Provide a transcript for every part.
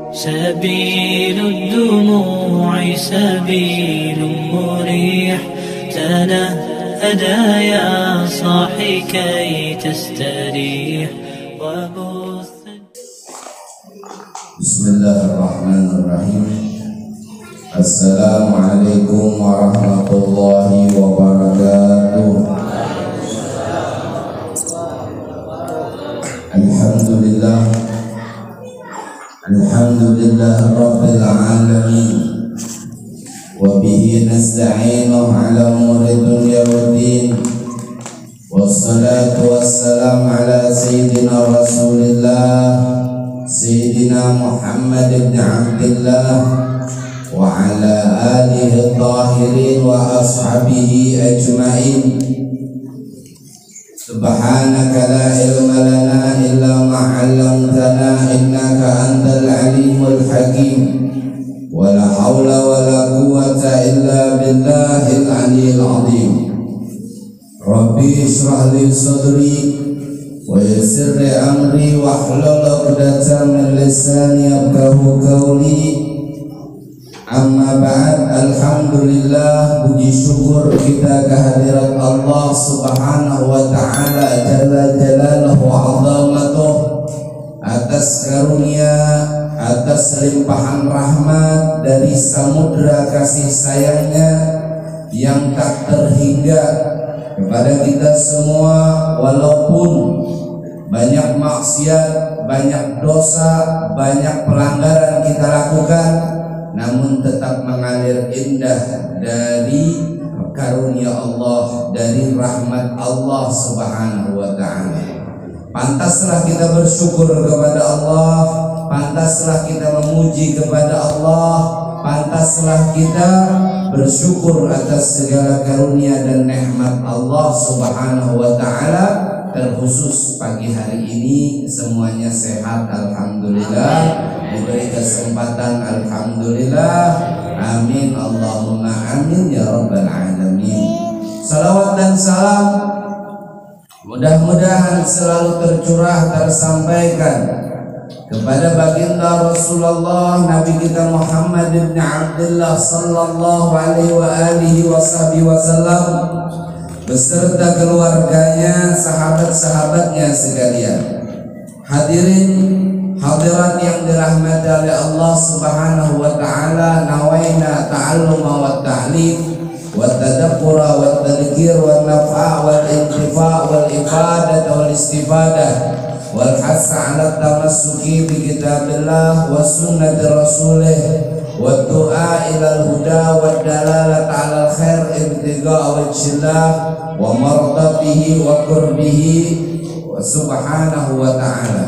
سبيل الدموع سبيل مريح تنهدى يا صاحي كي تستريح وبث. بسم الله الرحمن الرحيم. السلام عليكم ورحمة الله وبركاته. Alhamdulillah Rabbil Alamin. Wabihi nasta'inu ala umuri dunya waddin. Wassalatu wassalamu ala Sayyidina Rasulillah Sayyidina Muhammad ibn Abdillah wa ala alihi tahirin wa ashabihi ajma'in. Subhanaka la ilma lana illa ma 'allamtana innaka antal alimul hakim. Wa la haula wa la quwwata illa billahil aliyyil azim. Rabbi ishrah li sadri wa yassir li amri wahlul 'uqdatam min lisani yafqahu qawli. Amma ba'd, alhamdulillah, puji syukur kita kehadirat Allah subhanahu wa ta'ala jalla jalaluhu wa 'azamatuh atas karunia, atas limpahan rahmat dari samudra kasih sayangnya yang tak terhingga kepada kita semua. Walaupun banyak maksiat, banyak dosa, banyak pelanggaran kita lakukan, namun tetap mengalir indah dari karunia Allah, dari rahmat Allah subhanahu wa ta'ala. Pantaslah kita bersyukur kepada Allah, pantaslah kita memuji kepada Allah, pantaslah kita bersyukur atas segala karunia dan nikmat Allah subhanahu wa ta'ala. Terkhusus pagi hari ini semuanya sehat, alhamdulillah, diberi kesempatan, alhamdulillah, amin, Allahumma amin ya rabbal alamin. Salawat dan salam mudah-mudahan selalu tercurah, tersampaikan kepada baginda Rasulullah Nabi kita Muhammad ibn Abdullah sallallahu alaihi wa alihi wasallam beserta keluarganya, sahabat-sahabatnya sekalian. Hadirin hadirat yang dirahmati oleh Allah subhanahu wa ta'ala, nawaina ta'alluma wa ta'lim wa tadabbura wa tadhkir wa naf'a wal intifa' wal ifadah wal istifadah wal hasa ala tamassuki bi kitabillah wa sunnati rasulih wa du'a ilal huda wa dalalat ala khair ibtiga' wajhillah wa mardatihi wa qurbihi wa subhanahu wa ta'ala.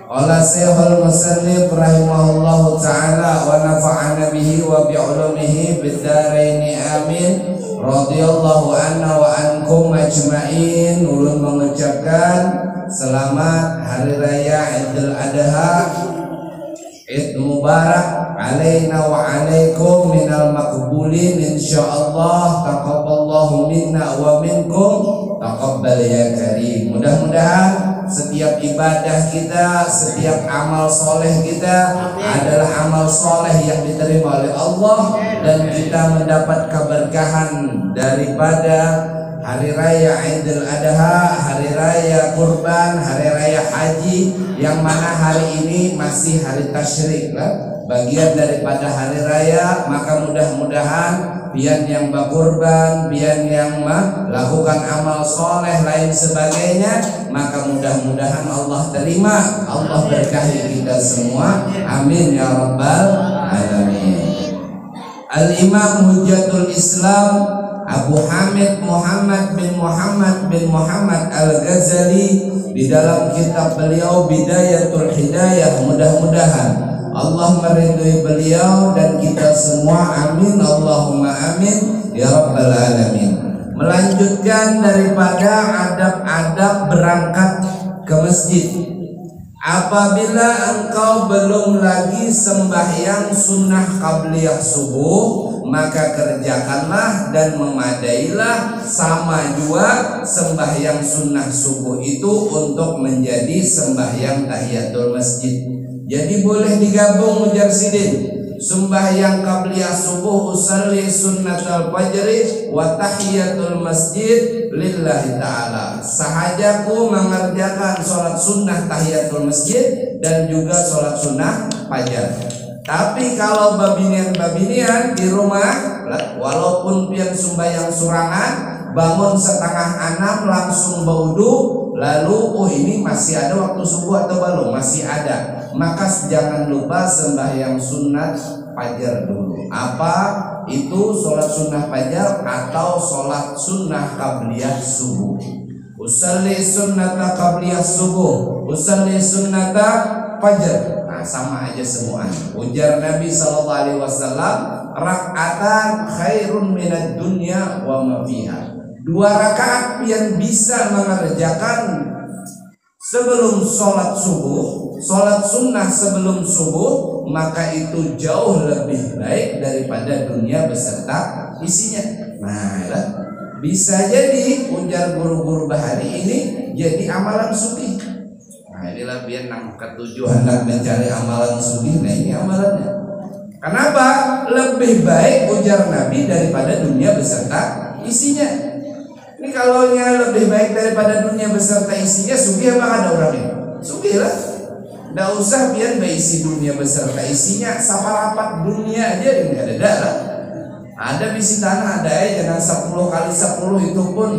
Qala Syekhul Musannif rahimahullahu ta'ala wa nafa'ana bihi wa bi'ulumihi bid-dharaini amin. Radhiyallahu anna wa ankum ajma'in. Ulun mengucapkan selamat hari raya Idul Adha, Id Mubarak alaina wa alaikum minal maqbulin insyaallah. Taqabbalallahu minna wa minkum taqabbal ya karim. Mudah-mudahan setiap ibadah kita, setiap amal soleh kita adalah amal soleh yang diterima oleh Allah, dan kita mendapat keberkahan daripada hari raya Idul Adha, hari raya kurban, hari raya haji, yang mana hari ini masih hari tasyrik lah, bagian daripada hari raya. Maka mudah-mudahan biar yang berkurban, biar yang melakukan amal soleh lain sebagainya, maka mudah-mudahan Allah terima, Allah berkahi kita semua, amin ya rabbal alamin. Al-Imam Hujjatul Islam Abu Hamid Muhammad bin Muhammad Al-Ghazali di dalam kitab beliau Bidayatul Hidayah, mudah-mudahan Allah meridhoi beliau dan kita semua, amin Allahumma amin ya rabbal alamin. Melanjutkan daripada adab-adab berangkat ke masjid. Apabila engkau belum lagi sembahyang sunnah qabliyah subuh, maka kerjakanlah dan memadailah sama juga sembahyang sunnah subuh itu untuk menjadi sembahyang tahiyatul masjid. Jadi boleh digabung ujar Sidin. Sembahyang qabliyah subuh usalli sunnatal fajri wa tahiyatul masjid lillahi ta'ala. Sahajaku mengerjakan sholat sunnah tahiyatul masjid dan juga sholat sunnah fajar. Tapi kalau babinian di rumah, walaupun pian sembahyang surangan, bangun setengah 6 langsung berwudu, lalu ini masih ada waktu subuh atau belum? Masih ada. Maka jangan lupa sembahyang sunat fajar dulu. Apa itu sholat sunnah fajar atau sholat sunnah qabliyah subuh? Usalli sunnata qabliyah subuh, usalli sunnata fajar. Nah, sama aja semuanya. Ujar Nabi SAW, rak'atan khairun minad dunya wa ma fiha. 2 rakaat yang bisa mengerjakan sebelum sholat subuh, sholat sunnah sebelum subuh, maka itu jauh lebih baik daripada dunia beserta isinya. Nah, bisa jadi ujar guru-guru bahari ini jadi amalan suki. Nah, inilah biar ketujuan hendak mencari amalan suki. Nah, ini amalannya. Kenapa? Lebih baik ujar Nabi daripada dunia beserta isinya. Ini kalau lebih baik daripada dunia beserta isinya, sugih apa ada orangnya? Sugih lah. Nggak usah biar berisi dunia beserta isinya, saparapat dunia aja nggak ada darah. Ada bisi tanah ada aja, jangan 10 kali 10 itu pun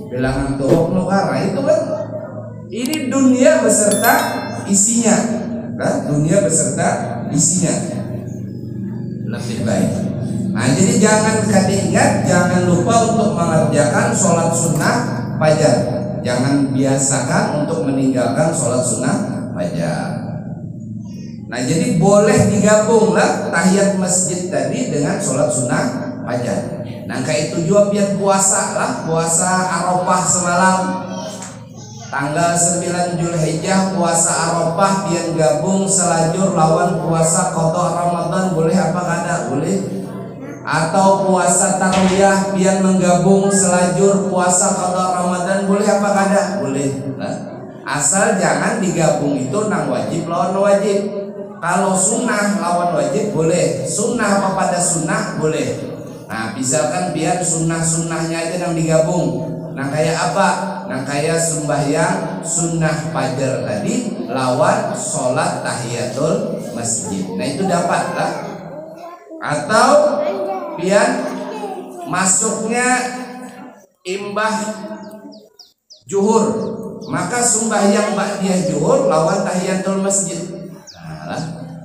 bilangan tuhuk nukara itu kan. Ini dunia beserta isinya, nah, dunia beserta isinya lebih baik. Nah, jadi jangan ingat, jangan lupa untuk mengerjakan sholat sunnah fajar. Jangan biasakan untuk meninggalkan sholat sunnah fajar. Nah, jadi boleh digabung lah tahiyat masjid tadi dengan sholat sunnah fajar. Nah, kayak itu juga biar puasa lah, puasa Arafah semalam. Tanggal 9 Zulhijjah puasa Arafah biar gabung selajur lawan puasa qada Ramadan, boleh apa kada? Boleh. Atau puasa tarawih biar menggabung selajur puasa qada Ramadan, boleh apa kada? Boleh. Nah, asal jangan digabung itu nang wajib lawan wajib. Kalau sunnah lawan wajib boleh, sunnah apa pada sunnah boleh. Nah, misalkan biar sunnah-sunnahnya aja yang digabung. Nah, kayak apa? Nah, kayak sembahyang sunnah fajar tadi lawan sholat tahiyatul masjid. Nah, itu dapat lah. Atau biar masuknya imbah juhur, maka sembahyang ba'diyah juhur lawan tahiyatul masjid. Nah,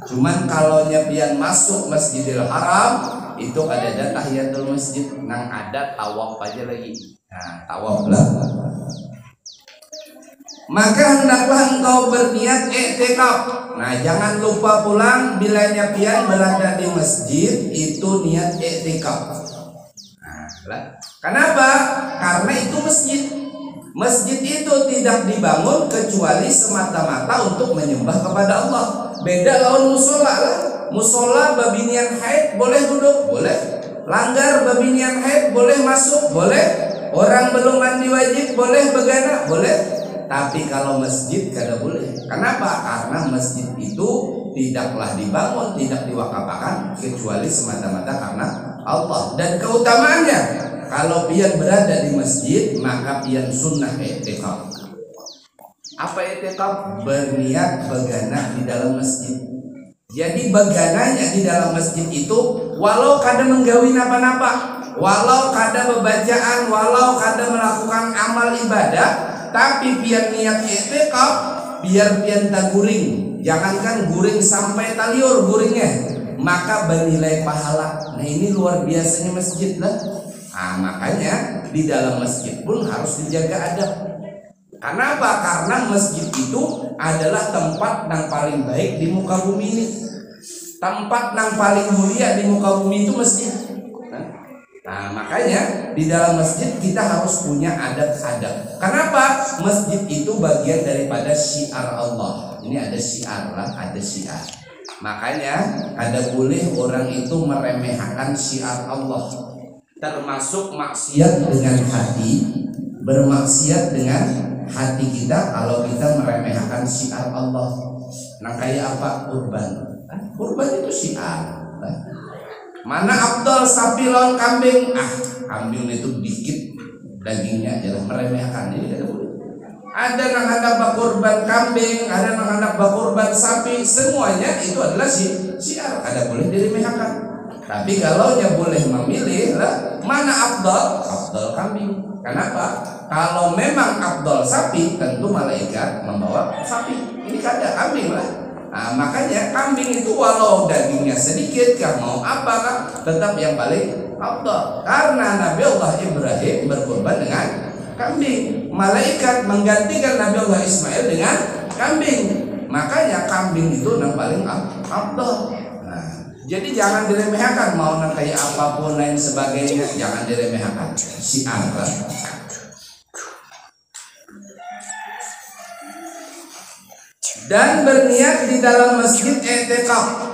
cuman kalau pian masuk Masjidil Haram itu ada tahiyatul masjid, nang ada tawaf aja lagi. Nah, tawaf lah. Maka hendaklah engkau berniat i'tikaf. Nah, jangan lupa pulang bila pian berada di masjid itu niat i'tikaf. Nah, kenapa? Karena itu masjid. Masjid itu tidak dibangun kecuali semata-mata untuk menyembah kepada Allah. Beda lawan musola lah. Musola babinian haid boleh duduk, boleh. Langgar babinian haid boleh masuk, boleh. Orang belum mandi wajib boleh begana, boleh. Tapi kalau masjid kada boleh. Kenapa? Karena masjid itu tidaklah dibangun, tidak diwakafkan kecuali semata-mata karena Allah. Dan keutamaannya, kalau pian berada di masjid maka pian sunnah i'tikaf. Apa i'tikaf? Berniat begana di dalam masjid. Jadi begananya di dalam masjid itu walau kada menggawi napa-napa, walau kada bebacaan, walau kada melakukan amal ibadah, tapi pian niat i'tikaf biar pian tak guring. Jangankan guring sampai taliur guringnya, maka bernilai pahala. Nah, ini luar biasanya masjid lah. Nah, makanya di dalam masjid pun harus dijaga adab. Kenapa? Karena masjid itu adalah tempat yang paling baik di muka bumi ini. Tempat yang paling mulia di muka bumi itu masjid. Nah, makanya di dalam masjid kita harus punya adab-adab. Kenapa? Masjid itu bagian daripada syiar Allah. Ini ada syiar lah, ada syiar. Makanya ada boleh orang itu meremehkan syiar Allah. Termasuk maksiat dengan hati, bermaksiat dengan hati kita kalau kita meremehkan syiar Allah. Nah kayak apa? Kurban. Kurban itu syiar. Mana afdal sapi lawan kambing? Kambing itu dikit dagingnya, jangan meremehkan. Jadi tidak boleh. Ada yang hendak berkurban kambing, ada yang hendak berkurban sapi, semuanya itu adalah syiar. Ada boleh diremehkan. Tapi kalau dia boleh memilih lah, mana afdal? Afdal kambing. Kenapa? Kalau memang afdal sapi, tentu malaikat membawa sapi. Ini kada kambing lah. Nah, makanya kambing itu walau dagingnya sedikit, mau apa kan, tetap yang paling afdal. Karena Nabi Allah Ibrahim berkorban dengan kambing, malaikat menggantikan Nabi Allah Ismail dengan kambing. Makanya kambing itu yang paling afdal. Nah, jadi jangan diremehkan, mau kayak apapun lain sebagainya, jangan diremehkan. Syiar lah. Dan berniat di dalam masjid i'tikaf.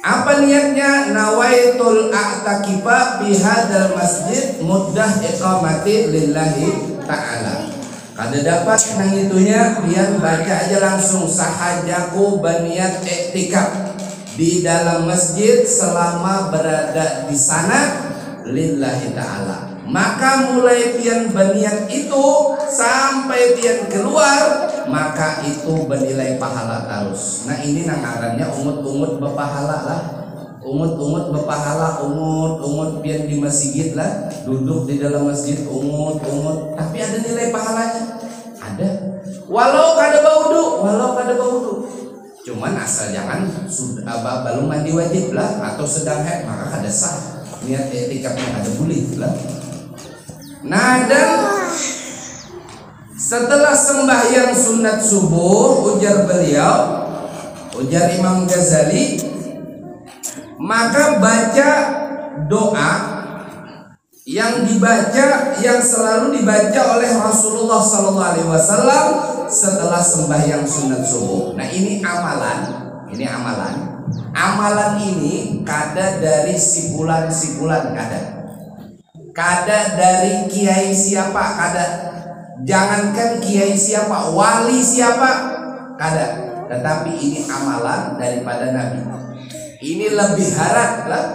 Apa niatnya? Nawaitul a'takifa fi hadzal masjid muddah iqamati lillahi ta'ala. Kada dapat nang itunya pian baca aja langsung, sahajaku berniat i'tikaf di dalam masjid selama berada di sana lillahi ta'ala. Maka mulai pian berniat itu sampai pian keluar, maka itu bernilai pahala terus. Nah ini nangarannya umut-umut berpahala lah. Umut-umut berpahala, umut pian di masjid lah, duduk di dalam masjid umut. Tapi ada nilai pahalanya. Ada. Walau kada baudu. Cuman asal jangan sudah belum mandi wajib lah atau sedang haid, maka kada sah. Niat i'tikafnya ada boleh lah. Nah dan setelah sembahyang sunat subuh, ujar Imam Ghazali, maka baca doa yang selalu dibaca oleh Rasulullah SAW setelah sembahyang sunat subuh. Nah ini amalan. Amalan ini kada dari sipulan kada dari kiai siapa, kada. Jangankan kiai siapa, wali siapa, kada. Tetapi ini amalan daripada Nabi. Ini lebih harat lah,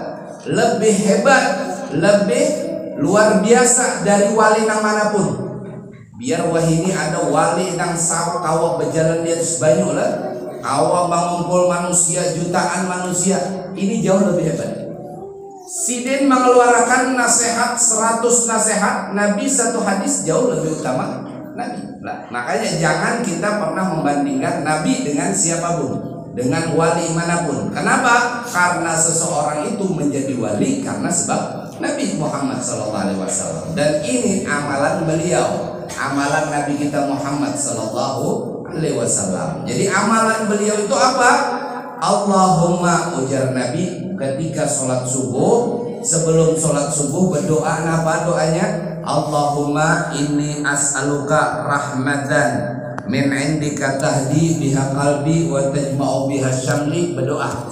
lebih hebat, lebih luar biasa dari wali nang manapun. Biar wahini ada wali nang sawah kawah berjalan di atas banyu lah, kawah mengumpul manusia, jutaan manusia. Ini jauh lebih hebat. Sidin mengeluarkan nasihat 100 nasihat, Nabi satu hadis jauh lebih utama Nabi. Nah, makanya jangan kita pernah membandingkan Nabi dengan siapapun, dengan wali manapun. Kenapa? Karena seseorang itu menjadi wali karena sebab Nabi Muhammad SAW. Dan ini amalan beliau, amalan Nabi kita Muhammad SAW. Jadi amalan beliau itu apa? Allahumma, ujar Nabi ketika sholat subuh, sebelum sholat subuh berdoa. Apa doanya? Allahumma inni as'aluka rahmatan min indika tahdi biha qalbi wa tajma'u biha syamli. Berdoa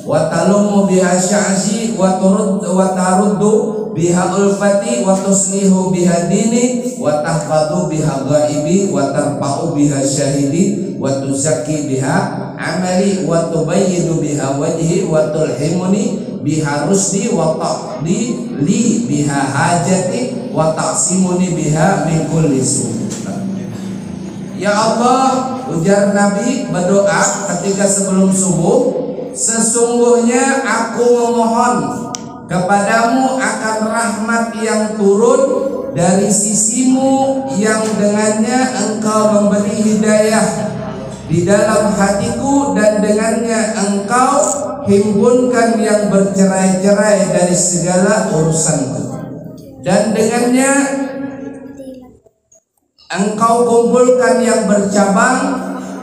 wa talumu biha sya'si wa taruddu biha ulfati wa tuslihu biha dini wa tahfadu biha ghaibi wa tarfa'u biha syahidi wa tuzakki biha amali wa tubayyinu biha wajhi wa tulhimuni biha rusdi wa taqdi li biha hajati wa taqsimuni biha min kulli su'. Ya Allah, ujar Nabi berdoa ketika sebelum subuh, sesungguhnya aku memohon kepadamu akan rahmat yang turun dari sisimu, yang dengannya engkau memberi hidayah di dalam hatiku, dan dengannya engkau himpunkan yang bercerai-cerai dari segala urusanku, dan dengannya engkau kumpulkan yang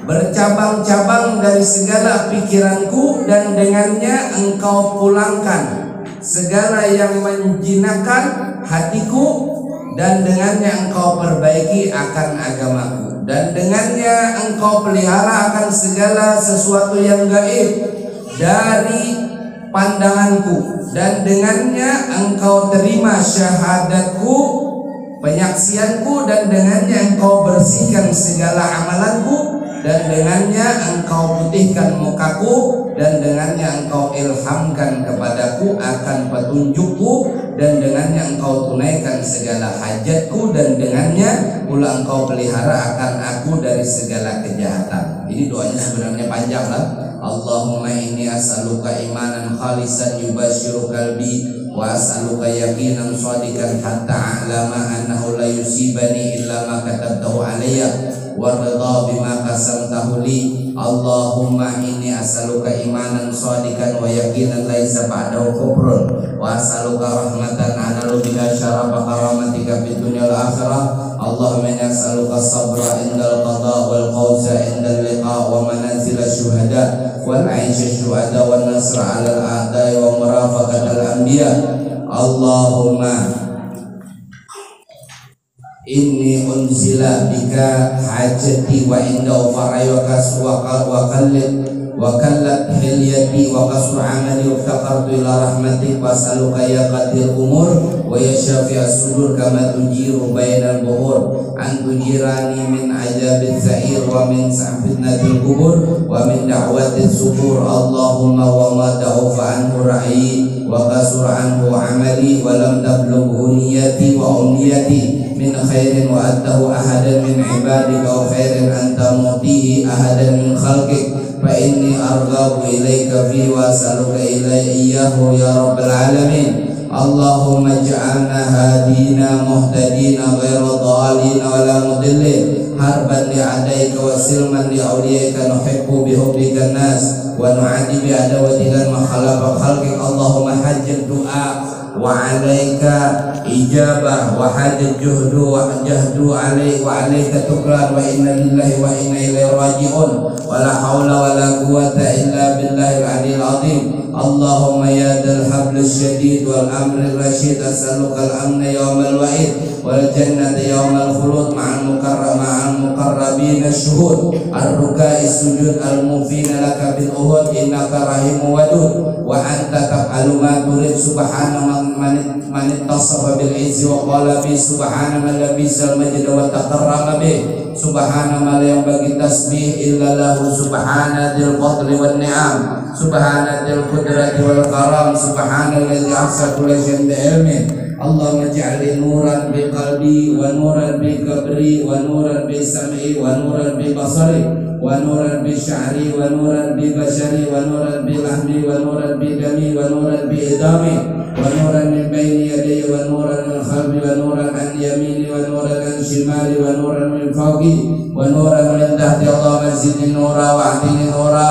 bercabang-cabang dari segala pikiranku, dan dengannya engkau pulangkan segala yang menjinakkan hatiku, dan dengannya engkau perbaiki akan agamaku, dan dengannya engkau pelihara akan segala sesuatu yang gaib dari pandanganku, dan dengannya engkau terima syahadatku, penyaksianku, dan dengannya engkau bersihkan segala amalanku, dan dengannya engkau putihkan mukaku, dan dengannya engkau ilhamkan kepadaku akan petunjukku, dan dengannya engkau tunaikan segala hajatku, dan dengannya pula engkau pelihara akan aku dari segala kejahatan. Ini doanya sebenarnya panjang lah. Allahumma inni as'aluka imanan khalisan yubashiru qalbi, wa as'aluka yaqinan shadiqan hatta a'lama annahu la yusibani illa ma katabtahu alayya wa ridha bima qasamtahu li. Allahumma inni as'aluka imanan shadiqan wa yaqinan laisa ba'dahu kufrun, wa as'aluka rahmatan analu biha syarafa karamatika fid dunya wal akhirah. Allahumma inni as'aluka sabra indal qada wal fawza indal liqa wa manazil syuhada wal 'aisha syuhada wan nasra 'alal a'da'i wa murafaqatal anbiya. Allahumma inni unzila bika hajati wa inda farayukas wa kallat hilyati wa qasru amali wa taqartu ila rahmatik wa as'aluka ya qadir umur wa ya syafi'as sudur kama tujiru bainal buhur an tujirani min ajabil za'ir wa min sa'fitnatil kubur wa min da'watil subur. Allahumma wa ma da'ufa anhu ra'i wa qasur anhu amali wa lam tablughu niyati wa umniyati min khairin wa attahu ahadan min ibadika wa khairin anta mutihi ahadan min khalqik fa inni arghabu ilaika fi wa as'aluka ilayyahu ya rabbal alamin. Allahumma ja'alna hadina muhtadina ghayra dhalina wa la mudillin harban li'adaika wa silman li'awliyaika nuhibbu bihubbika nas wa nu'adi bi'adawatika ma khalaqa khalqik. Allahumma hajjal du'a wa 'alaika ijabah wa hajjal juhdu wa jahdu 'alaika wa 'alaika tukran wa inna lillahi wa inna ilaihi raji'un wa la hawla wa la quwwata illa billahil 'aliyyil 'azim. Allahumma ya dal hablus syadid wal amril rasyid as'aluka al-amna yawmal wa'id wal jannata yawmal khulud ma'al muqarrabin asyuhud ar-ruka'is sujud al-mufina laka bil uhud innaka rahimu wadud wa anta taf'alu ma turid. Subhana man ittasafa bil izzi wa qala bi subhana man labisal majd wa taqarrama bih. Subhana man yang bagi tasbih illa lahu subhana dzil fadli wan ni'am subhana dzil qudrati wal karam subhanalladzi ahsa kulli syai'in bi ilmi. Allahumma ij'alni nuran bi qalbi wa nuran bi qabri wa nuran bi sam'i wa nuran bi basari wa nuran bi sya'ri wa nuran bi bashari wa nuran bi lahmi wa nuran bi dami wa nuran bi idami wa nuran min bayni yadayya wa nuran min khalfi wa nuran an yamini wa nuran an shimali wa nuran min fawqi wa nuran min tahti. Allahumma zidni nura wa atini nura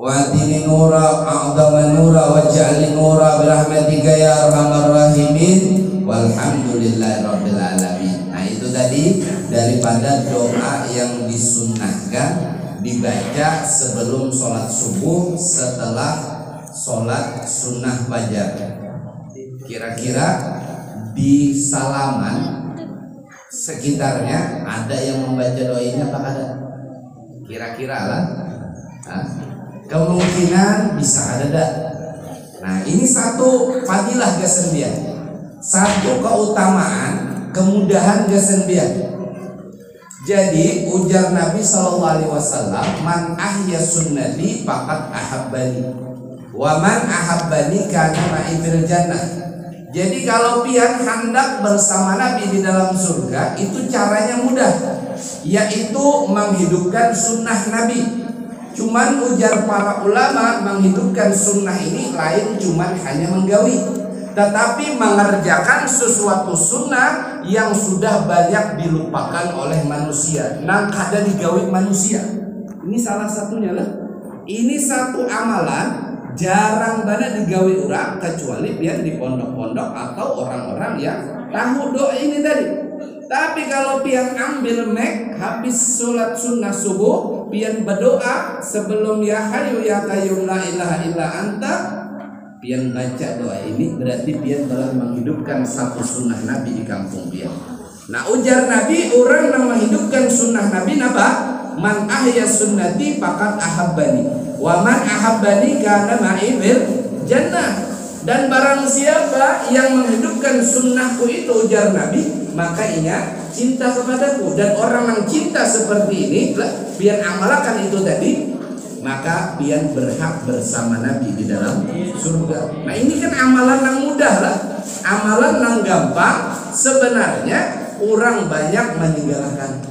wa'atini nura a'dama nura waj'alni nura birahmatika ya arhamar rahimin walhamdulillahi rabbil alamin. Nah itu tadi daripada doa yang disunnahkan dibaca sebelum sholat subuh setelah sholat sunnah fajar. Kira-kira di salaman sekitarnya ada yang membaca doa ini apa ada? Kira-kira lah. Kemungkinan bisa ada. Nah ini satu fadilah kesenbian, satu keutamaan kemudahan kesenbian. Jadi ujar Nabi SAW, man ahya sunnati faqad ahabbani wa man ahabbani kana ma'i fil jannah. Jadi kalau pian hendak bersama Nabi di dalam surga itu caranya mudah, yaitu menghidupkan sunnah Nabi. Cuman ujar para ulama menghidupkan sunnah ini lain cuman hanya menggawi, tetapi mengerjakan sesuatu sunnah yang sudah banyak dilupakan oleh manusia, nang kada digawi manusia. Ini salah satunya lah. Ini satu amalan jarang banget digawi orang kecuali biar di pondok-pondok atau orang-orang yang tahu doa ini tadi. Tapi kalau pian ambil habis sholat sunnah subuh, pian berdoa sebelum ya hayu ya qayyum la ilaha illa anta, pian baca doa ini berarti pian telah menghidupkan satu sunnah Nabi di kampung pian. Nah ujar Nabi, orang yang menghidupkan sunnah Nabi apa? Man ahya sunnati faqad ahabbani wa man ahabbani kana ma'i fil jannah. Dan barang siapa yang menghidupkan sunnahku itu ujar Nabi, maka cinta kepadaku, dan orang yang cinta seperti ini pian amalkan itu tadi, maka pian berhak bersama Nabi di dalam surga. Nah ini kan amalan yang mudah lah, amalan yang gampang. Sebenarnya orang banyak meninggalkan.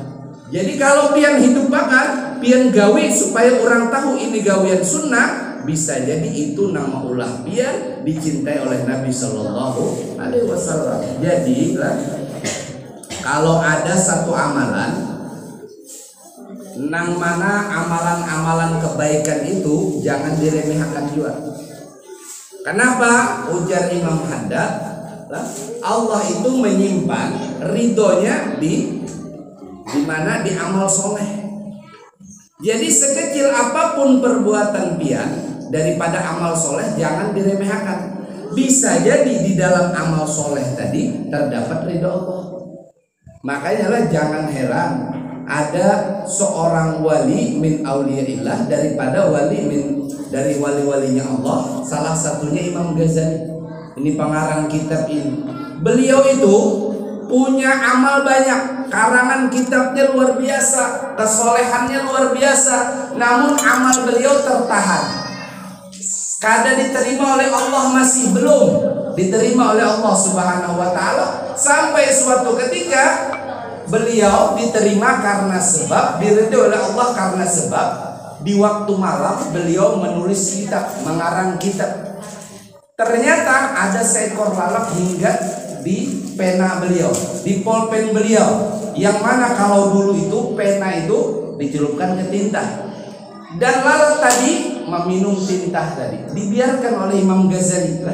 Jadi kalau pian hidup bakar, pian gawe supaya orang tahu ini gawean sunnah, bisa jadi itu nama ulah pian dicintai oleh Nabi Shallallahu Alaihi Wasallam. Jadi kalau ada satu amalan, nang mana amalan-amalan kebaikan itu jangan diremehkan juga. Kenapa? Ujar Imam Haddad, Allah itu menyimpan ridhonya di mana? Di amal soleh. Jadi sekecil apapun perbuatan pian daripada amal soleh jangan diremehkan. Bisa jadi di dalam amal soleh tadi terdapat ridho Allah. Makanya lah jangan heran ada seorang wali min auliyaillah daripada dari wali-walinya Allah. Salah satunya Imam Ghazali. Ini pengarang kitab ini. Beliau itu punya amal banyak, karangan kitabnya luar biasa, kesolehannya luar biasa, namun amal beliau tertahan. Kada diterima oleh Allah, masih belum diterima oleh Allah Subhanahu wa taala, sampai suatu ketika beliau diterima karena sebab, diridhoi oleh Allah karena sebab di waktu malam beliau menulis kitab, mengarang kitab. Ternyata ada seekor lalat hingga di pena beliau, di pulpen beliau, yang mana kalau dulu itu pena itu dicelupkan ke tinta, dan lalat tadi meminum tinta tadi. Dibiarkan oleh Imam Ghazali,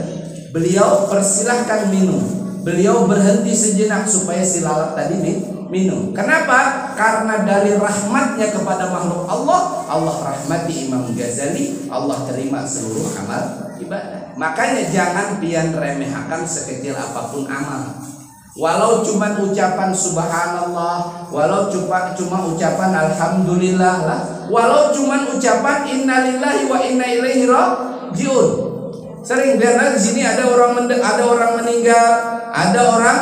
beliau persilahkan minum, beliau berhenti sejenak supaya si lalat tadi minum. Kenapa? Karena dari rahmatnya kepada makhluk Allah, Allah rahmati Imam Ghazali, Allah terima seluruh amal ibadah. Makanya jangan pian remehkan sekecil apapun amal. Walau cuma ucapan subhanallah, walau cuma ucapan alhamdulillah lah, walau cuma ucapan innalillahi wa inna ilaihi rajiun. Sering biarlah di sini ada orang meninggal, ada orang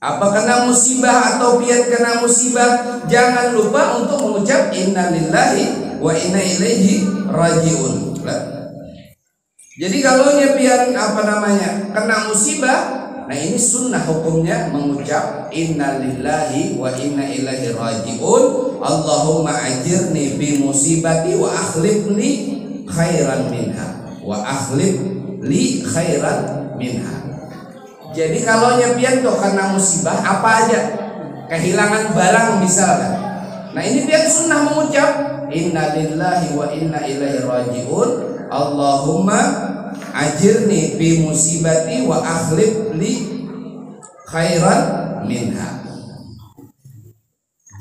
kena musibah atau pian kena musibah, jangan lupa untuk mengucap innalillahi wa inna ilaihi rajiun. Jadi kalau pian kena musibah, nah ini sunnah hukumnya mengucap innalillahi wa inna ilaihi rajiun, Allahumma ajirni bi musibati wa akhlif li khairan minha, wa akhlif li khairan minha. Jadi kalau pian tuh kena musibah apa aja, kehilangan barang misalkan, nah ini pian sunnah mengucap innalillahi wa inna ilaihi rajiun, Allahumma ajirni bi musibati wa akhlif li khairan minha.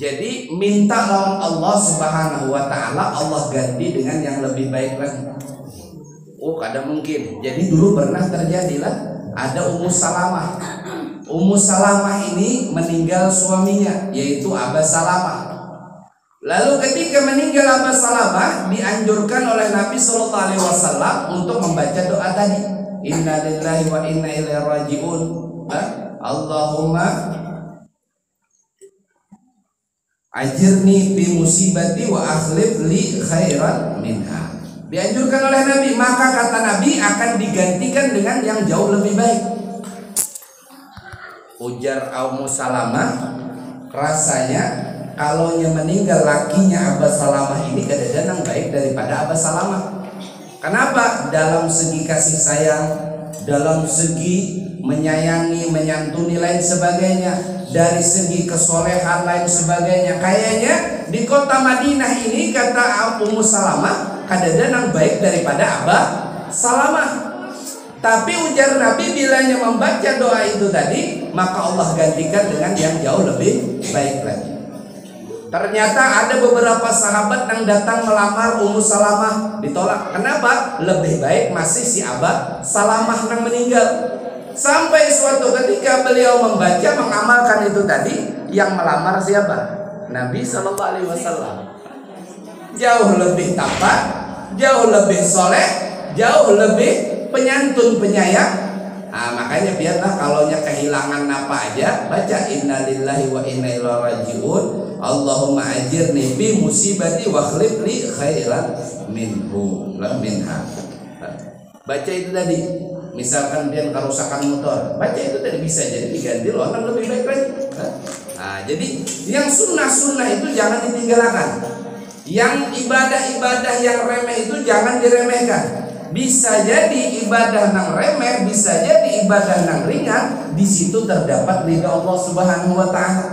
Jadi minta lawan Allah Subhanahu wa taala, Allah ganti dengan yang lebih baik lagi. Oh, kada mungkin. Jadi dulu pernah terjadilah ada Ummu Salamah. Ummu Salamah ini meninggal suaminya, yaitu Aba Salamah. Lalu ketika meninggal Aba Salamah, dianjurkan oleh Nabi Sallallahu Alaihi Wasallam untuk membaca doa tadi, Inna lillahi wa inna ilaihi rajiun, Allahumma ajirni bi musibati wa akhlif li khairan minha. Dianjurkan oleh Nabi, maka kata Nabi akan digantikan dengan yang jauh lebih baik. Ujar Ummu Salamah, rasanya kalau meninggal lakinya Aba Salamah ini kadang-kadang baik daripada Aba Salamah. Kenapa? Dalam segi kasih sayang, dalam segi menyayangi, menyantuni lain sebagainya, dari segi kesolehan lain sebagainya. Kayaknya di kota Madinah ini kata Ummu Salamah kadang-kadang baik daripada Aba Salamah. Tapi ujar Nabi, bilanya membaca doa itu tadi, maka Allah gantikan dengan yang jauh lebih baik lagi. Ternyata ada beberapa sahabat yang datang melamar Ummu Salamah, ditolak. Kenapa? Lebih baik masih si Aba Salamah yang meninggal. Sampai suatu ketika beliau membaca, mengamalkan itu tadi, yang melamar siapa? Nabi Sallallahu Alaihi Wasallam. Jauh lebih tapat, jauh lebih soleh, jauh lebih penyantun penyayang, Nah, makanya biarlah kalaunya kehilangan apa aja, baca innalillahi wa inna ilaihi rajiun. Allahumma ajirni bi musibati wa khlif li khairan minhu la minha. Baca itu tadi. Misalkan dia kerusakan motor, baca itu tadi, bisa jadi diganti loh lebih baik lagi. Nah, jadi yang sunnah-sunnah itu jangan ditinggalkan. Yang ibadah-ibadah yang remeh itu jangan diremehkan. Bisa jadi ibadah nang remeh, bisa jadi ibadah nang ringan, di situ terdapat ridha Allah Subhanahu wa taala.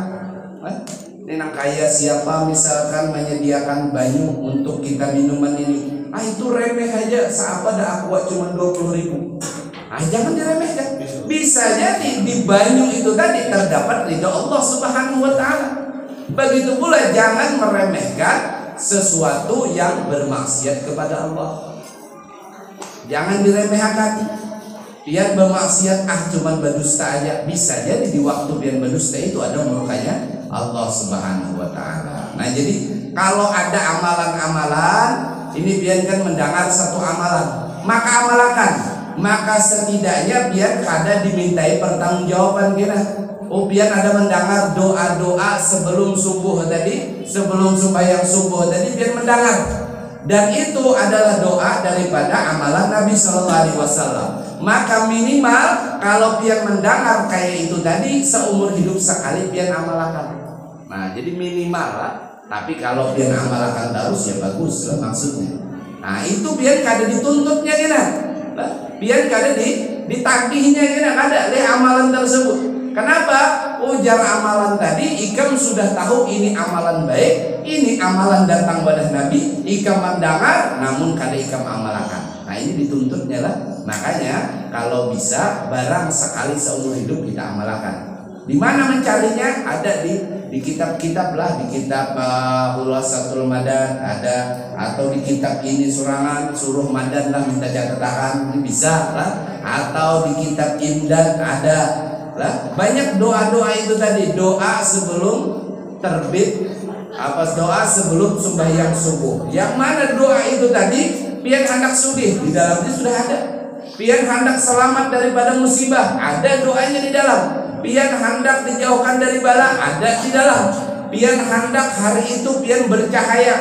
Ini nang kaya siapa misalkan menyediakan banyu untuk kita minuman ini, itu remeh aja, seapa dah aqua cuma 20.000. Jangan diremehkan. Bisa jadi di banyu itu tadi terdapat ridha Allah Subhanahu wa taala. Begitu pula jangan meremehkan sesuatu yang bermaksiat kepada Allah. Jangan diremehkan. Biar bermaksiat cuman berdusta aja, bisa jadi di waktu biar berdusta itu ada murkanya Allah Subhanahu wa taala. Nah, jadi kalau ada amalan-amalan ini biarkan mendengar satu amalan, maka amalkan. Maka setidaknya biar kada dimintai pertanggungjawaban kita. Biar ada mendengar doa-doa sebelum subuh tadi, sebelum sembahyang subuh tadi, biar mendengar. Dan itu adalah doa daripada amalan Nabi Sallallahu Alaihi Wasallam. Maka minimal kalau biar mendengar kayak itu tadi seumur hidup sekali biar amalkan. Nah, jadi minimal lah. Tapi kalau biar amalkan terus ya bagus lah maksudnya. Nah, itu biar kada dituntutnya kita. Biar kada ditagihnya kita kada leh amalan tersebut. Kenapa? Ujar amalan tadi, ikam sudah tahu ini amalan baik, ini amalan datang pada Nabi, ikam mendengar, namun kada ikam amalkan. Nah, ini dituntutnya lah. Makanya kalau bisa barang sekali seumur hidup kita amalkan. Di mana mencarinya? Ada di kitab-kitab lah, di kitab Khulasatul Madad ada, atau di kitab ini surangan suruh madad lah minta catatan, ini bisa lah, atau di kitab Imdad ada lah. Banyak doa-doa itu tadi, doa sebelum terbit, doa sebelum sembahyang subuh. Yang mana doa itu tadi? Pian hendak sugih, di dalamnya sudah ada. Pian hendak selamat daripada musibah, ada doanya di dalam. Pian hendak dijauhkan dari bala, ada di dalam. Pian hendak hari itu pian bercahaya,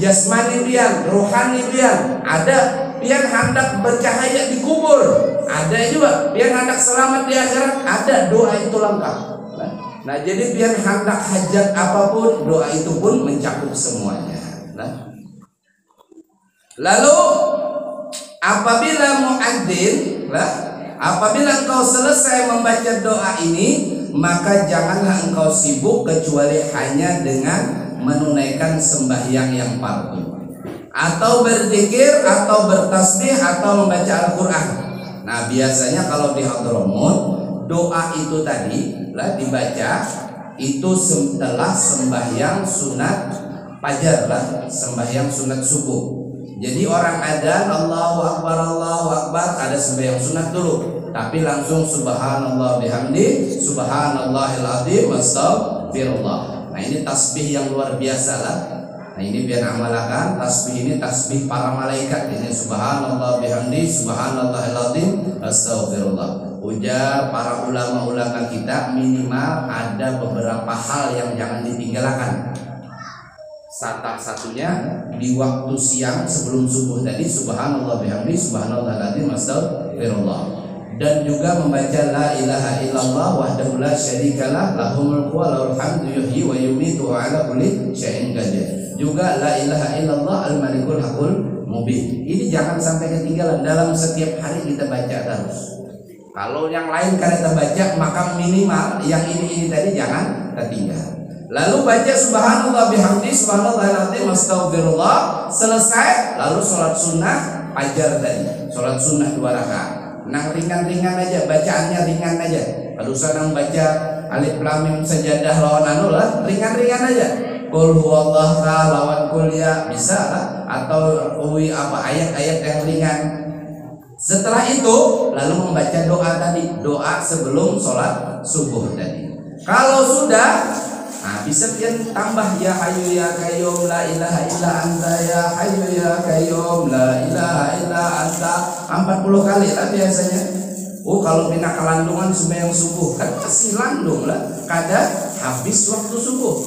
jasmani pian, rohani pian, ada. Pian hendak bercahaya di kubur, ada juga. Pian hendak selamat di akhirat, ada. Doa itu lengkap. Nah, jadi pian hendak hajat apapun, doa itu pun mencakup semuanya. Lalu apabila muadzin apabila engkau selesai membaca doa ini, maka janganlah engkau sibuk kecuali hanya dengan menunaikan sembahyang yang fardu, atau berzikir, atau bertasbih, atau membaca Al-Quran. Nah, biasanya kalau di Hadramut doa itu tadi dibaca itu setelah sembahyang sunat fajar sembahyang sunat subuh. Jadi orang adzan Allahu Akbar, ada sembahyang sunat dulu, tapi langsung subhanallah bihamdi, subhanallahil azim, astagfirullah. Nah, ini tasbih yang luar biasa lah. Nah, ini biar amalkan tasbih ini, tasbih para malaikat ini, subhanallah bihamdi, subhanallahil azim, astagfirullah. Ujar para ulama-ulama kita, minimal ada beberapa hal yang jangan ditinggalkan. Satunya di waktu siang sebelum subuh tadi, subhanallah bihamdi, subhanallahil azim, astagfirullah. Dan juga membaca la ilaha illallah wahdahu la syarikalah, lahul mulku wa lahul hamdu yuhyi wa yumiitu wa ala kulli syai'in qadir. Juga la ilaha illallah al-malikul haqqul mubin. Ini jangan sampai ketinggalan, dalam setiap hari kita baca terus. Kalau yang lain kada terbaca, maka minimal yang ini tadi jangan ketinggalan. Lalu baca subhanallah bihamdi, subhanallahil azim, astagfirullah. Selesai, lalu sholat sunnah fajar tadi, sholat sunnah 2 rakaat. Nang ringan-ringan aja, bacaannya ringan aja. Kalau sedang baca alif lam mim sajadah lawan ringan-ringan aja. Qul huwallahu lawan qul ya, bisa lah. Atau ayat-ayat yang ringan. Setelah itu lalu membaca doa tadi, doa sebelum sholat subuh tadi. Kalau sudah, bisa pian tambah ya hayyu ya qayyum la ilaha illa anta, ya hayyu ya qayyum la ilaha illa anta 40 kali lah biasanya. Oh kalau pindah ke landungan sembahyang subuh kan pasti landung lah, kada habis waktu subuh.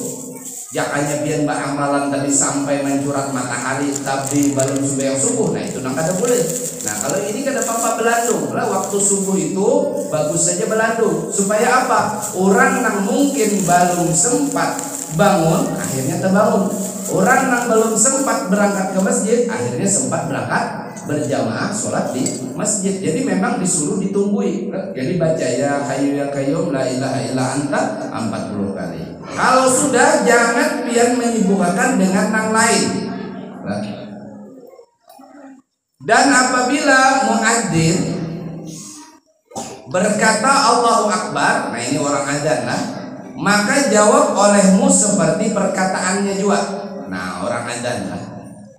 Jakanya biar mbak amalan tadi sampai mencurat matahari tapi baru sembahyang subuh, nah itu nang kada boleh. Nah kalau ini kada apa-apa belandung lah, waktu subuh itu bagus saja belandung. Supaya apa? Orang nang mungkin belum sempat bangun akhirnya terbangun. Orang nang belum sempat berangkat ke masjid akhirnya sempat berangkat berjamaah sholat di masjid. Jadi memang disuruh ditunggui. Jadi baca ya hayyu ya qayyum la ilaha illa anta 40 kali. Kalau sudah jangan pian menyibukkan dengan yang lain. Dan apabila muadzin berkata Allahu Akbar, nah ini orang adzan lah, maka jawab olehmu seperti perkataannya juga. Nah orang adzan lah.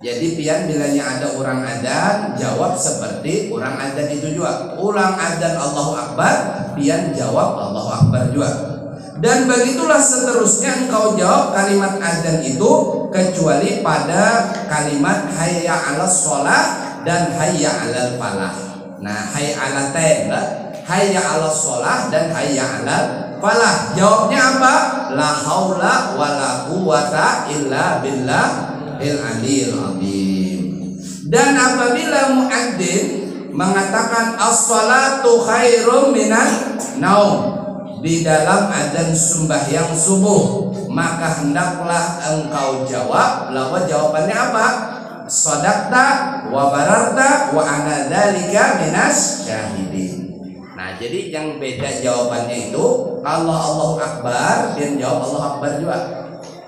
Jadi pian bilanya ada orang adzan jawab seperti orang adzan itu juga. Ulang adzan Allahu Akbar, pian jawab Allahu Akbar juga. Dan begitulah seterusnya engkau jawab kalimat adzan itu kecuali pada kalimat hayya 'alas shalah dan hayya 'alal falah. Nah hayya 'alatain lah, hayya 'alas shalah dan hayya 'alal falah. Jawabnya apa? La haula wala quwata illa billah al-aliyil azim. Dan apabila muadzin mengatakan as-salatu khairum minan naum di dalam adzan sembahyang subuh, maka hendaklah engkau jawab. Lalu jawabannya apa? Shadaqta wa bararta wa ana dzalika minas syahidin. Nah, jadi yang beda jawabannya itu kalau Allahu Akbar dia jawab Allahu Akbar juga.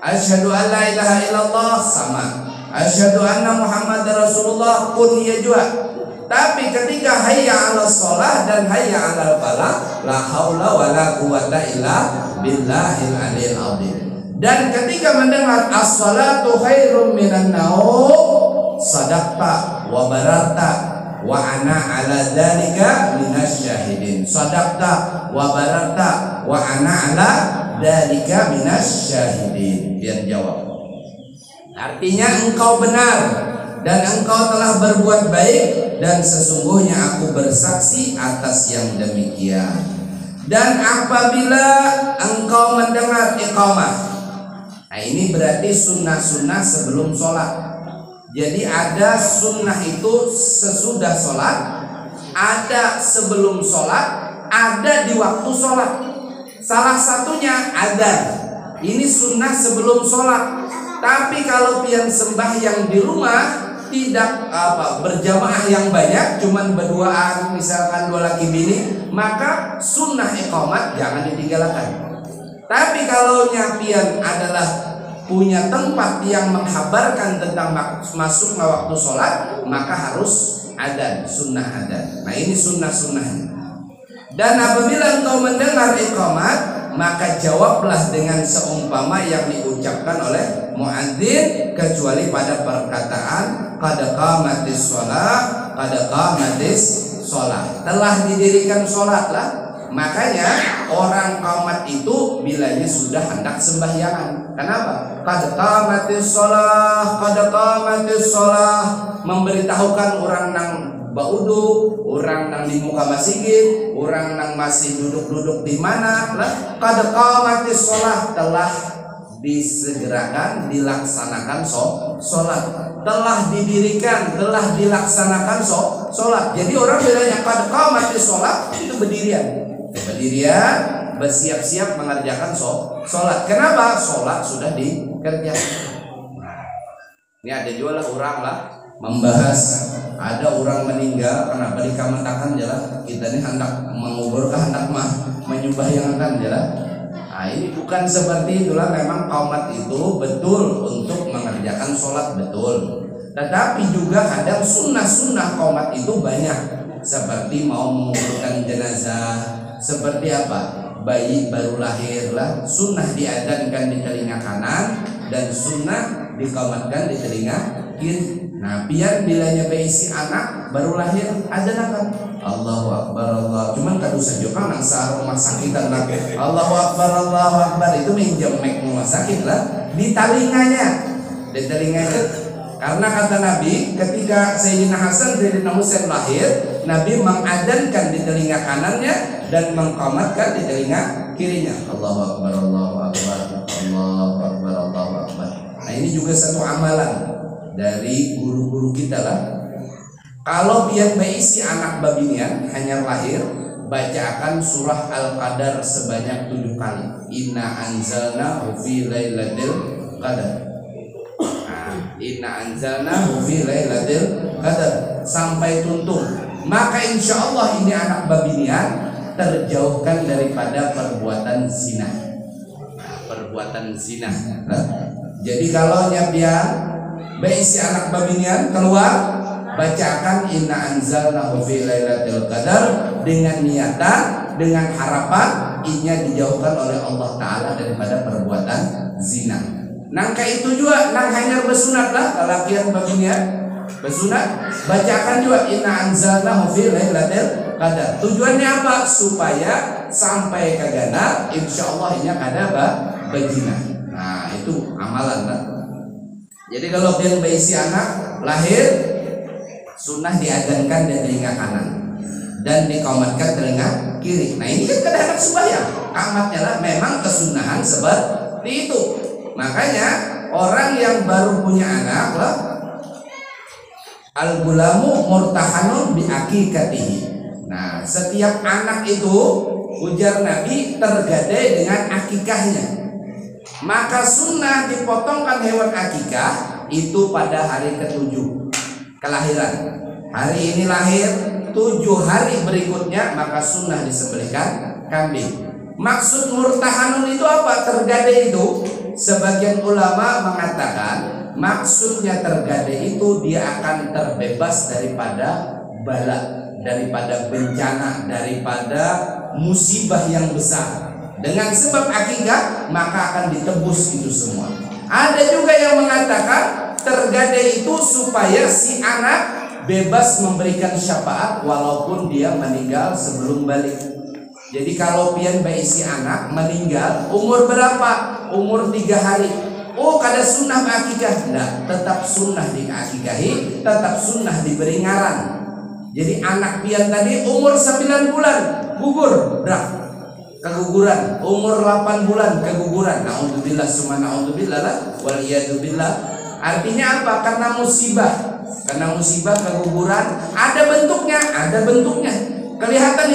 Asyhadu an la ilaha illallah sama. Asyhadu anna Muhammadar Rasulullah pun dia juga. Tapi ketika hayya 'alas shalah dan hayya 'alal falah, la haula wala quwata illa billahil aliyil azim. Dan ketika mendengar as-salatu khairum minan naum, sadaqta wa bararta wa ana 'ala dzalika minasyahidin. Sadaqta wa bararta wa ana 'ala dzalika minasyahidin. Dia jawab. Artinya engkau benar dan engkau telah berbuat baik dan sesungguhnya aku bersaksi atas yang demikian. Dan apabila engkau mendengar iqamah, nah ini berarti sunnah-sunnah sebelum sholat. Jadi ada sunnah itu sesudah sholat, ada sebelum sholat, ada di waktu sholat. Salah satunya adzan. Ini sunnah sebelum sholat. Tapi kalau pian sembahyang di rumah tidak berjamaah yang banyak, cuman berduaan misalkan dua laki bini, maka sunnah iqamat jangan ditinggalkan. Tapi kalau pian adalah punya tempat yang menghabarkan tentang masuknya waktu sholat, maka harus adzan, sunnah adzan. Nah ini sunnah-sunnahnya. Dan apabila engkau mendengar iqamat, maka jawablah dengan seumpama yang diucapkan oleh muadzin kecuali pada perkataan qad qamatis shalah, qad qamatis shalah, telah didirikan sholat lah. Makanya orang qamat itu bilanya sudah hendak sembahyangan. Kenapa? Qad qamatis shalah, qad qamatis shalah, memberitahukan orang nang baudu, orang nang di muka masjid, orang nang masih duduk-duduk di mana lah. Qad qamatis shalah, telah disegerakan, dilaksanakan sholat, telah didirikan, telah dilaksanakan sholat. Jadi orang bilangnya qad qamatis shalah itu berdirian, bersiap-siap mengerjakan sholat. Kenapa? Sholat sudah dikerjakan. Ini ada juga lah orang lah membahas, ada orang meninggal, kenapa dikamatakan jalan kita ini hendak menguburkan, hendak menyembahyangan jalan. Nah ini bukan seperti itulah. Memang qamat itu betul untuk mengerjakan sholat betul, tetapi juga kadang sunnah-sunnah qamat itu banyak, seperti mau menguburkan jenazah, seperti apa, bayi baru lahir lah, sunnah diadzankan di telinga kanan dan sunnah diqamatkan di telinga kiri. Nah biar bilanya bayi si anak baru lahir adzanakan Allahu Akbar Allah, cuman kadu saja kan nang rumah sakit kan Allahu Akbar Allahu Akbar itu minjem rumah sakit lah di telinganya, Karena kata Nabi, ketika Sayyidina Hasan Sayyidina Husain lahir, Nabi mengadhankan di telinga kanannya dan mengqamatkan di telinga kirinya. Allahu Akbar, Allahu Akbar, Allahu Akbar, Allahu Akbar. Nah, ini juga satu amalan dari guru-guru kita lah. Kalau pian baisi anak babinian hanya lahir, bacakan surah Al-Qadar sebanyak 7 kali. Inna anzalnahu fi lailatul qadar. Inna anzalnahu fi lailatul qadar sampai tuntung. Maka insya Allah ini anak babinian terjauhkan daripada perbuatan zina. Perbuatan zina. Jadi kalau nyapian baisi anak babinian keluar, bacakan inna anzalnahu fi lailatul qadar dengan niatan, dengan harapan inya dijauhkan oleh Allah Ta'ala daripada perbuatan zina. Nangka itu juga nang hanya bersunat lah kalakian babinian bersunat, bacakan juga inna anzalnahu fi lailatul qadar. Tujuannya apa? Supaya sampai ke gana insya Allah inya kada berzina. Nah, itu amalan lah. Jadi kalau pian baisi anak lahir, sunnah diadzankan di telinga kanan dan dikomatkan telinga kiri. Nah, ini kan kada anak sembahyang. Kamatnya lah memang kesunahan seperti itu. Makanya orang yang baru punya anak lah, al-gulamu murtahanun bi akikatihi. Nah, setiap anak itu ujar Nabi tergadai dengan akikahnya. Maka sunnah dipotongkan hewan akikah itu pada hari ke-7 kelahiran. Hari ini lahir, 7 hari berikutnya maka sunnah disembelihkan kambing. Maksud murtahanun itu apa? Tergadai itu sebagian ulama mengatakan maksudnya tergadai itu dia akan terbebas daripada bala, daripada bencana, daripada musibah yang besar. Dengan sebab akikah maka akan ditebus itu semua. Ada juga yang mengatakan tergadai itu supaya si anak bebas memberikan syafaat walaupun dia meninggal sebelum balik. Jadi kalau pian baisi anak meninggal umur berapa? Umur 3 hari. Oh, kada sunnah akikah? Nah, tetap sunnah diakikahi, tetap sunnah diberi ngaran. Jadi anak pian tadi umur 9 bulan gugur, keguguran. Umur 8 bulan keguguran. Naudzubillah summa naudzubillah lah wal iyadzubillah. Artinya apa? Karena musibah. Karena musibah keguguran ada bentuknya. Kelihatan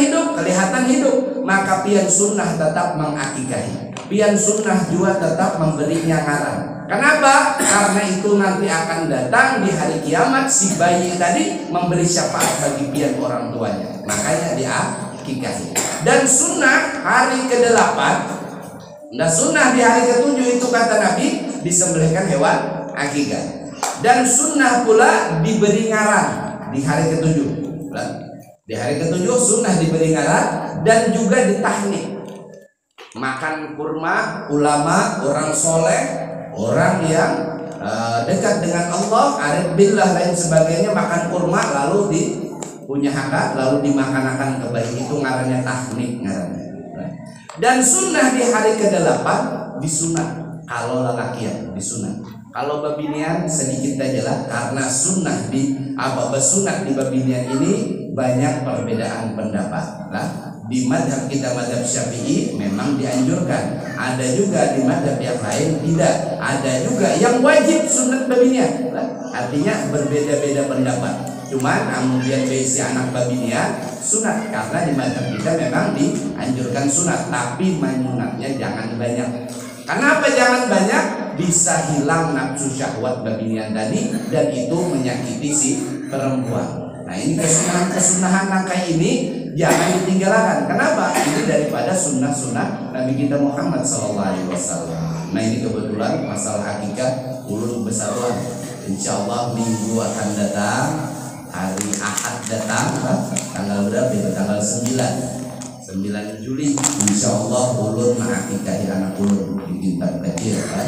hidup, maka pian sunnah tetap mengakikahi. Pian sunnah juga tetap memberinya ngaran. Kenapa? Karena itu nanti akan datang di hari kiamat si bayi tadi memberi syafaat bagi pian orang tuanya. Makanya diakikahi. Dan sunnah hari ke-8, dan sunnah di hari ke-7 itu kata Nabi disembelihkan hewan akikah. Dan sunnah pula diberi ngaran di hari ke-7. Di hari ke-7 sunnah diberi ngaran dan juga ditahnik. Makan kurma, ulama, orang soleh, orang yang dekat dengan Allah, arif billah lain sebagainya, makan kurma lalu punya hak lalu dimakan-akan kebaik, itu ngarannya tahnik ngarannya. Dan sunnah di hari ke-8 disunat kalau lelakian disunat. Kalau babinian sedikit aja lah, karena sunnah bersunat di babinian ini banyak perbedaan pendapat lah. Di madhab kita, madhab Syafi'i, memang dianjurkan. Ada juga di madhab yang lain tidak. Ada juga yang wajib sunat babinian lah. Artinya berbeda-beda pendapat. Cuman kemudian besi anak babinian sunat, karena di madhab kita memang dianjurkan sunat, tapi menyunatnya jangan banyak. Kenapa jangan banyak? Bisa hilang nafsu syahwat babinian tadi dan itu menyakiti si perempuan. Nah, ini kesunahan nangkai ini jangan ditinggalkan. Kenapa? Ini daripada sunnah-sunnah Nabi kita Muhammad SAW. Nah, ini kebetulan masalah akikah ulun besaruan. Insya Allah minggu akan datang, hari Ahad datang, tanggal berapa? Tanggal 9 Juli. Insya Allah ulun mengakikahi anak ulun di Bintan kecil kan.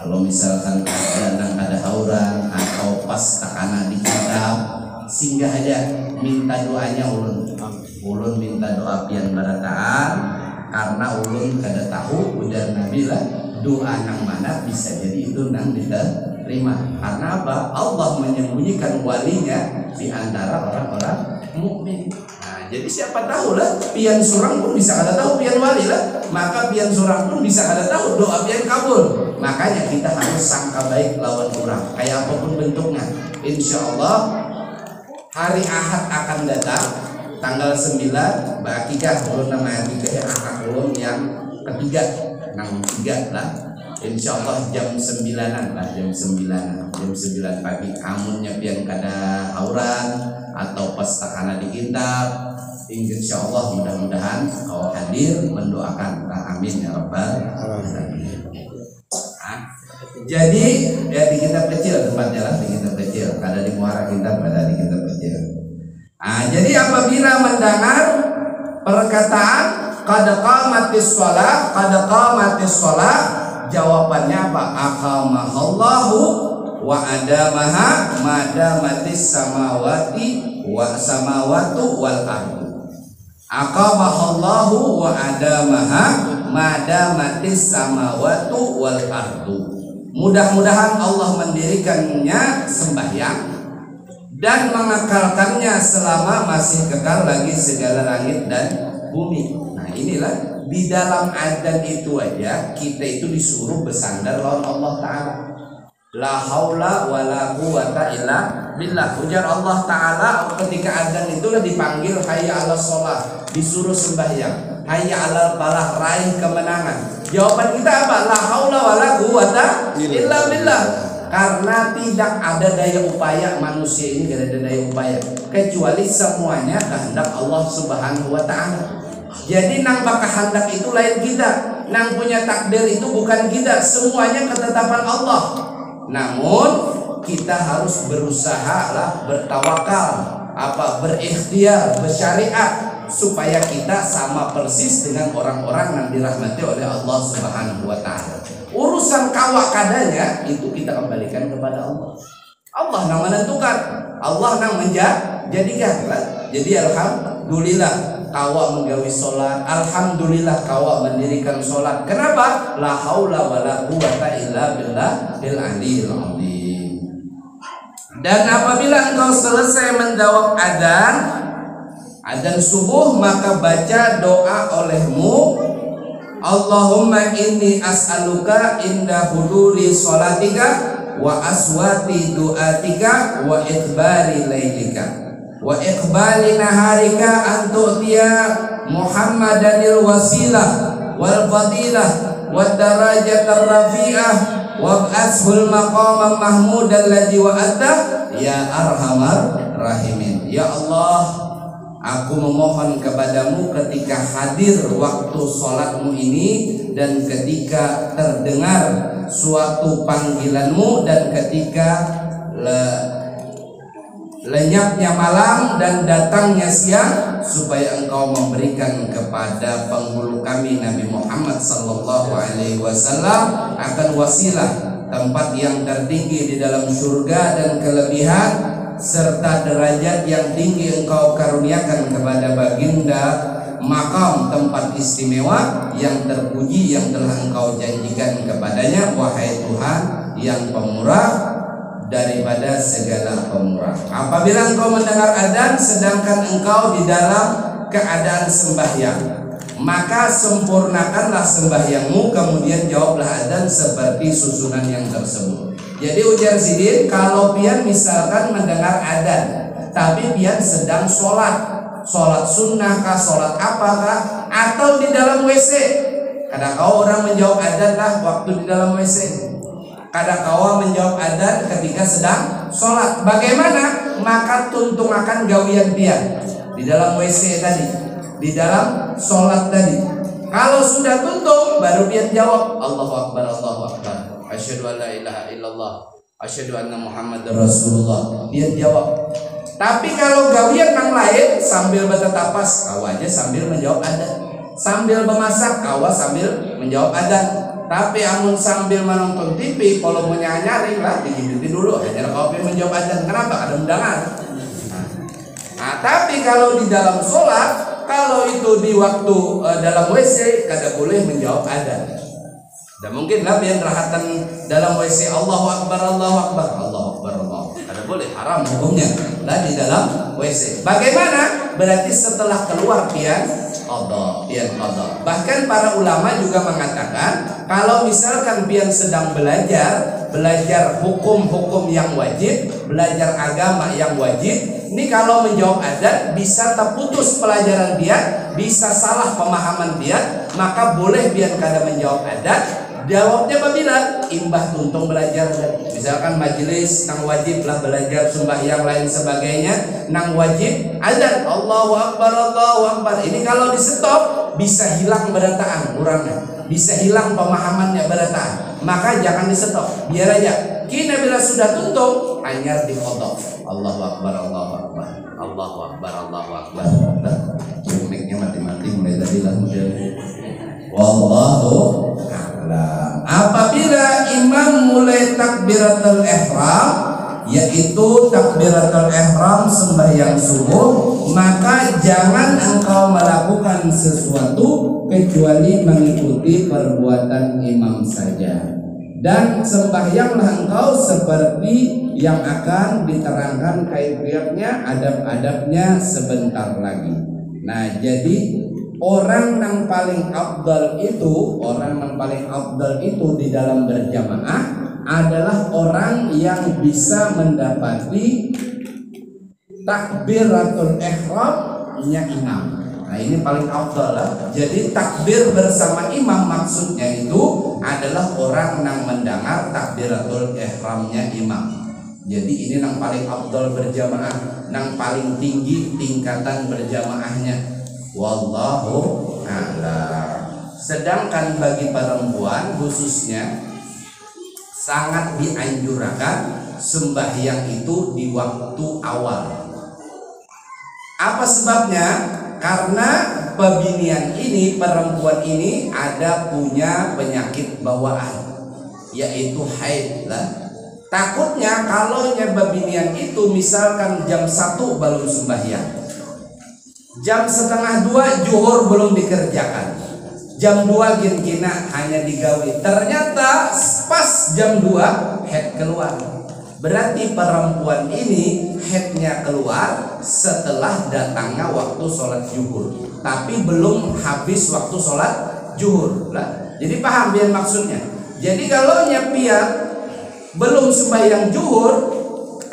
Kalau misalkan ada hauran atau pas takana di kitab, singgah aja minta doanya ulun minta doa pian barataan, karena ulun kada tahu ujar Nabi lah doa nang mana bisa jadi itu nang diterima. terima. Karena apa? Allah menyembunyikan walinya di antara orang-orang mukmin. Nah, jadi siapa tahu lah, pian surang pun bisa ada tahu pian wali lah. Maka pian surang pun bisa ada tahu doa pian kabul. Makanya kita harus sangka baik lawan orang, kayak apapun bentuknya. Insya Allah hari Ahad akan datang, tanggal 9 Bakikah belum nama tiga akad belum yang ketiga, nang 3 lah. Insya Allah jam 9-an lah, jam 9 pagi. Amunnya pian kada auran atau pas takana dikintab, insya Allah mudah-mudahan kau hadir mendoakan. Amin ya rabbal alamin. Jadi ya di kitab kecil tempatnya lah, di kitab kecil. Ada di muara kitab, ada di kitab kecil. Jadi apabila mendengar perkataan qad qamatis shalah, jawabannya apa? Aqamahallahu wa adamaha madamatis samawati wal ardu. Aqamahallahu wa adamaha madamatis samawati wal ardu. Mudah-mudahan Allah mendirikannya sembahyang dan mengekalkannya selama masih kekal lagi segala langit dan bumi. Nah inilah, di dalam adzan itu aja kita itu disuruh bersandar lawan Allah Ta'ala. La haula wa la quwata illa billah. Ujar Allah Ta'ala ketika adzan itulah dipanggil hayya 'alas shalah, disuruh sembahyang. Hayya 'alal falah, raih kemenangan. Jawaban kita apa? La haula wa la quwata illa billah. Karena tidak ada daya upaya manusia ini, tidak ada daya upaya kecuali semuanya kehendak Allah Subhanahu wa Ta'ala. Jadi nang kehendak itu lain kita, nang punya takdir itu bukan kita, semuanya ketetapan Allah. Namun kita harus berusaha lah, bertawakal, berikhtiar, bersyariat supaya kita sama persis dengan orang-orang yang dirahmati oleh Allah Subhanahu wa Ta'ala. Urusan kawak kadanya itu kita kembalikan kepada Allah. Allah yang menentukan, Allah yang menjadikan. Jadi alhamdulillah kawa menggawi sholat, alhamdulillah kawa mendirikan sholat. Kenapa? La haula wa la quwata illa billah bil aliyil azim. Dan apabila engkau selesai menjawab adzan subuh, maka baca doa olehmu, Allahumma inni as'aluka inda huduri sholatika wa aswati du'atika wa iqbali lailika wa iqbali naharika antu'tiya Muhammadanil wasilah wal fadilah wad darajatar rafi'ah wab'ashul maqamam mahmudan ladzi wa'ata ya arhamar rahimin. Ya Allah, aku memohon kepadamu ketika hadir waktu sholatmu ini, dan ketika terdengar suatu panggilanmu, dan ketika lenyapnya malam dan datangnya siang, supaya engkau memberikan kepada penghulu kami Nabi Muhammad sallallahu alaihi wasallam akan wasilah, tempat yang tertinggi di dalam surga dan kelebihan serta derajat yang tinggi engkau karuniakan kepada baginda, makam tempat istimewa yang terpuji yang telah engkau janjikan kepadanya, wahai Tuhan yang pemurah daripada segala pemurah. Apabila engkau mendengar adzan sedangkan engkau di dalam keadaan sembahyang, maka sempurnakanlah sembahyangmu, kemudian jawablah adzan seperti susunan yang tersebut. Jadi ujar Sidin, kalau pian misalkan mendengar adzan tapi pian sedang sholat sunnah kah, sholat apakah, atau di dalam WC, kadang kau orang menjawab adzan lah waktu di dalam WC, kadang kau menjawab adzan ketika sedang sholat, bagaimana? Maka tuntungakan gawian pian di dalam WC tadi, di dalam sholat tadi. Kalau sudah tuntung baru pian jawab Allahu Akbar, Allahu Akbar, asyhadu an la ilaha illallah, asyhadu anna Muhammadar Rasulullah, dia jawab. Tapi kalau gawian yang lain sambil bertetapas, kau aja sambil menjawab adzan, sambil memasak, kau sambil menjawab adzan. Tapi amun sambil menonton TV, kalau menyanyaring lah digigiti dulu, hanya kau menjawab adzan. Kenapa? Ada undangan. Nah, tapi kalau di dalam sholat, kalau itu di waktu dalam WC, kada boleh menjawab adzan. Dan mungkin lah biar rahatan dalam WC Allahu Akbar, Allahu Akbar, Allahu Akbar, Allahu Akbar. Ada boleh, haram hukumnya lah di dalam WC. Bagaimana? Berarti setelah keluar pian qada. Bahkan para ulama juga mengatakan kalau misalkan pian sedang belajar hukum-hukum yang wajib, belajar agama yang wajib, ini kalau menjawab adat bisa terputus pelajaran dia, bisa salah pemahaman dia, maka boleh biar kada menjawab adat. Jawabnya apabila imbah tuntung belajar, misalkan majelis nang wajib lah belajar sembahyang lain sebagainya, nang wajib adat Allahu Akbar, Allahu Akbar. Ini kalau di stop bisa hilang berataan kurangnya, bisa hilang pemahamannya berataan, maka jangan di stop, biar aja. Kini bila sudah tuntung anyar di qada. Allahu Akbar, Allahu Akbar, Allahu Akbar, Allahu Akbar. Mic-nya mati-mati mulai tadi lah model. Wallahu a'lam. Apabila imam mulai takbiratul ihram, yaitu takbiratul ihram sembahyang subuh, maka jangan engkau melakukan sesuatu kecuali mengikuti perbuatan imam saja. Dan sembahyanglah engkau seperti yang akan diterangkan kaifiatnya, adab-adabnya sebentar lagi. Nah, jadi orang yang paling afdal itu di dalam berjamaah adalah orang yang bisa mendapati takbiratul ihramnya imam. Nah, ini paling afdal lah. Jadi takbir bersama imam maksudnya itu adalah orang yang mendengar takbiratul ihramnya imam. Jadi ini yang paling afdal berjamaah, yang paling tinggi tingkatan berjamaahnya. Wallahu a'lam. Sedangkan bagi perempuan khususnya sangat dianjurkan sembahyang itu di waktu awal. Apa sebabnya? Karena pebinian ini, perempuan ini ada punya penyakit bawaan, yaitu haid lah. Takutnya kalau pebinian itu misalkan jam 1 belum sembahyang, jam 1:30 zuhur belum dikerjakan, jam 2 kina hanya digawi, ternyata pas jam 2 haid keluar. Berarti perempuan ini haidnya keluar setelah datangnya waktu sholat zuhur, tapi belum habis waktu sholat zuhur lah. Jadi paham biar maksudnya. Jadi kalau pian belum sembahyang zuhur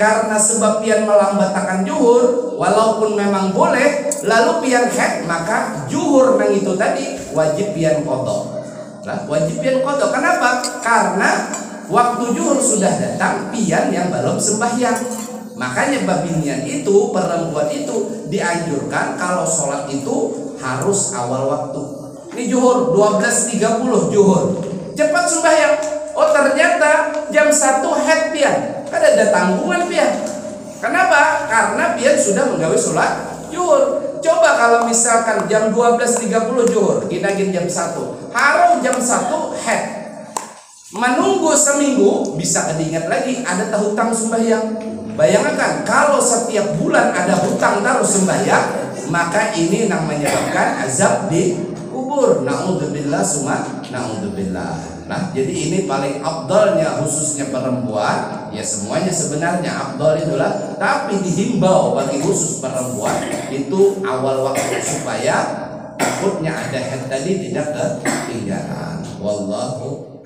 karena sebab pian melambatkan zuhur, walaupun memang boleh, lalu pian haid, maka zuhur nang itu tadi wajib pian qada. Lah, wajib pian qada. Kenapa? Karena waktu zuhur sudah datang, pian yang belum sembahyang. Makanya babinian itu, perempuan itu dianjurkan kalau sholat itu harus awal waktu. Ini zuhur 12:30 zuhur, cepat sembahyang. Oh, ternyata jam 1 haid pian, kan ada tanggungan pian. Kenapa? Karena pian sudah menggawe sholat zuhur. Coba kalau misalkan jam 12:30 zuhur, kita jam 1, harus jam 1 haid. Menunggu seminggu bisa keingat lagi ada hutang sembahyang. Bayangkan kalau setiap bulan ada hutang terus sembahyang, maka ini yang menyebabkan azab di kubur. Naudzubillah summa naudzubillah. Nah, jadi ini paling afdalnya khususnya perempuan. Ya semuanya sebenarnya afdal itulah, tapi dihimbau bagi khusus perempuan itu awal waktu supaya takutnya ada haid tadi tidak ketinggalan. Wallahu